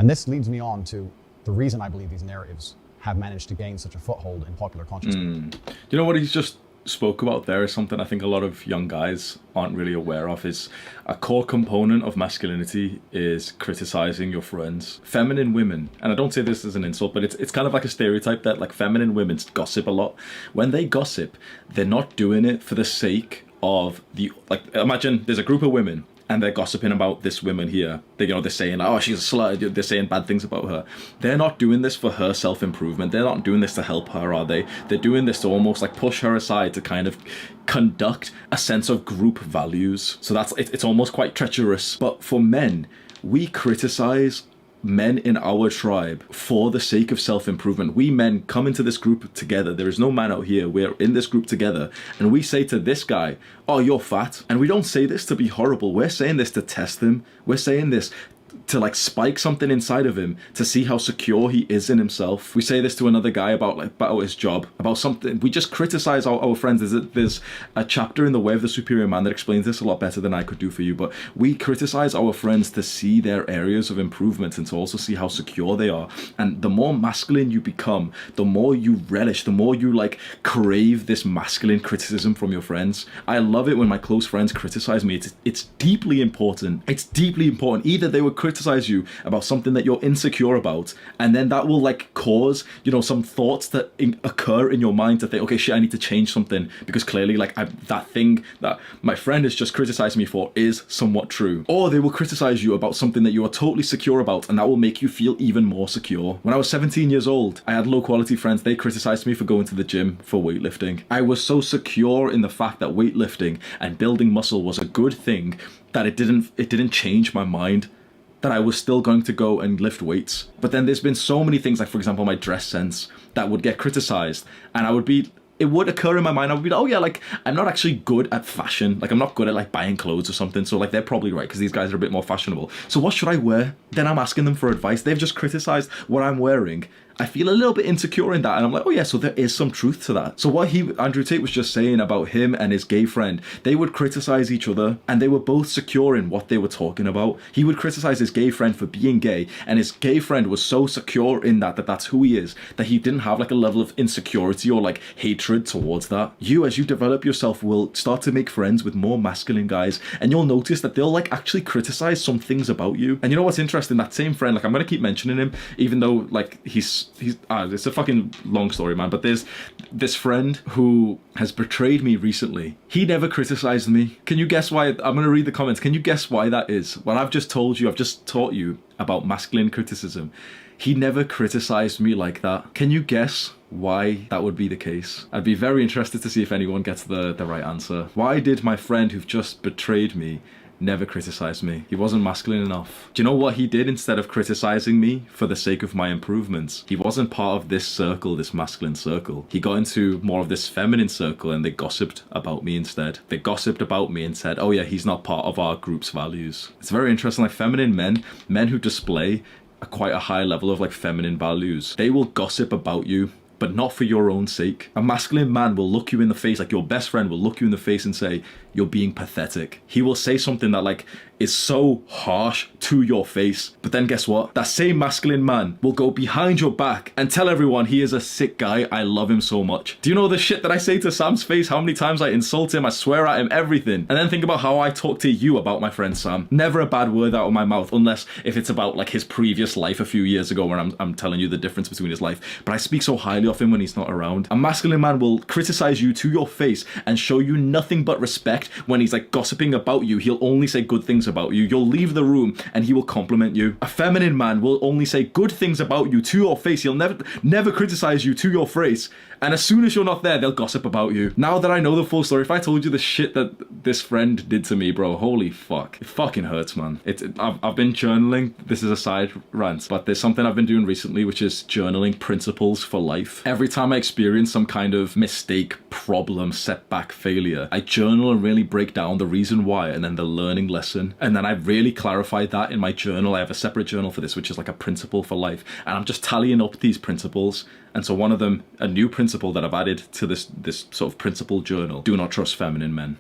And this leads me on to the reason I believe these narratives have managed to gain such a foothold in popular consciousness. You know what he's just spoke about there is something I think a lot of young guys aren't really aware of. Is a core component of masculinity is criticizing your friends. Feminine women, and I don't say this as an insult, but it's kind of like a stereotype that like feminine women gossip a lot. When they gossip, they're not doing it for the sake of the, like, imagine there's a group of women and they're gossiping about this woman here. They're saying, oh, she's a slut. They're saying bad things about her. They're not doing this for her self-improvement. They're not doing this to help her, are they? They're doing this to almost like push her aside to kind of conduct a sense of group values. So it's almost quite treacherous. But for men, we criticize men in our tribe for the sake of self-improvement. We men come into this group together. There is no man out here. We're in this group together, and we say to this guy, oh, you're fat. And we don't say this to be horrible. We're saying this to test him. We're saying this to like spike something inside of him to see how secure he is in himself. We say this to another guy about his job, about something. We just criticize our friends. There's a chapter in The Way of the Superior Man that explains this a lot better than I could do for you, but we criticize our friends to see their areas of improvement and to also see how secure they are. And the more masculine you become, the more you relish, the more you like crave this masculine criticism from your friends. I love it when my close friends criticize me. It's deeply important. It's deeply important. Either they would criticize you about something that you're insecure about, and then that will like cause, some thoughts that occur in your mind to think, okay, shit, I need to change something because clearly like that thing that my friend has just criticized me for is somewhat true. Or they will criticize you about something that you are totally secure about, and that will make you feel even more secure. When I was 17 years old, I had low quality friends. They criticized me for going to the gym for weightlifting. I was so secure in the fact that weightlifting and building muscle was a good thing that it didn't change my mind, that I was still going to go and lift weights. But then there's been so many things, like for example, my dress sense, that would get criticized, and it would occur in my mind, I would be like, oh yeah, like I'm not actually good at fashion. Like I'm not good at like buying clothes or something. So like they're probably right because these guys are a bit more fashionable. So what should I wear? Then I'm asking them for advice. They've just criticized what I'm wearing. I feel a little bit insecure in that, and I'm like, oh yeah, so there is some truth to that. So what Andrew Tate was just saying about him and his gay friend, they would criticize each other, and they were both secure in what they were talking about. He would criticize his gay friend for being gay, and his gay friend was so secure in that that's who he is, that he didn't have like a level of insecurity or like hatred towards that. You, as you develop yourself, will start to make friends with more masculine guys, and you'll notice that they'll like actually criticize some things about you. And you know what's interesting? That same friend, like I'm gonna keep mentioning him, even though like it's a fucking long story, man, but there's this friend who has betrayed me recently. He never criticized me. Can you guess why? I'm gonna read the comments. Can you guess why that is? Well, I've just taught you about masculine criticism. He never criticized me like that. Can you guess why that would be the case? I'd be very interested to see if anyone gets the right answer. Why did my friend who've just betrayed me never criticized me? He wasn't masculine enough. Do you know what he did instead of criticizing me for the sake of my improvements? He wasn't part of this circle, this masculine circle. He got into more of this feminine circle, and they gossiped about me instead. They gossiped about me and said, oh yeah, he's not part of our group's values. It's very interesting. Like feminine men who display quite a high level of like feminine values, they will gossip about you, but not for your own sake. A masculine man will look you in the face, like your best friend will look you in the face and say, you're being pathetic. He will say something that like is so harsh to your face, but then guess what? That same masculine man will go behind your back and tell everyone he is a sick guy. I love him so much. Do you know the shit that I say to Sam's face? How many times I insult him, I swear at him, everything. And then think about how I talk to you about my friend Sam. Never a bad word out of my mouth, unless if it's about like his previous life a few years ago, where I'm telling you the difference between his life. But I speak so highly of him when he's not around. A masculine man will criticize you to your face and show you nothing but respect. When he's like gossiping about you, he'll only say good things about you. You'll leave the room and he will compliment you. A feminine man will only say good things about you to your face. He'll never criticize you to your face. And as soon as you're not there, they'll gossip about you. Now that I know the full story, if I told you the shit that this friend did to me, bro, holy fuck. It fucking hurts, man. I've been journaling. This is a side rant, but there's something I've been doing recently, which is journaling principles for life. Every time I experience some kind of mistake, problem, setback, failure, I journal and really break down the reason why and then the learning lesson. And then I really clarified that in my journal. I have a separate journal for this, which is like a principle for life. And I'm just tallying up these principles. And so one of them, a new principle that I've added to this sort of principle journal: do not trust feminine men.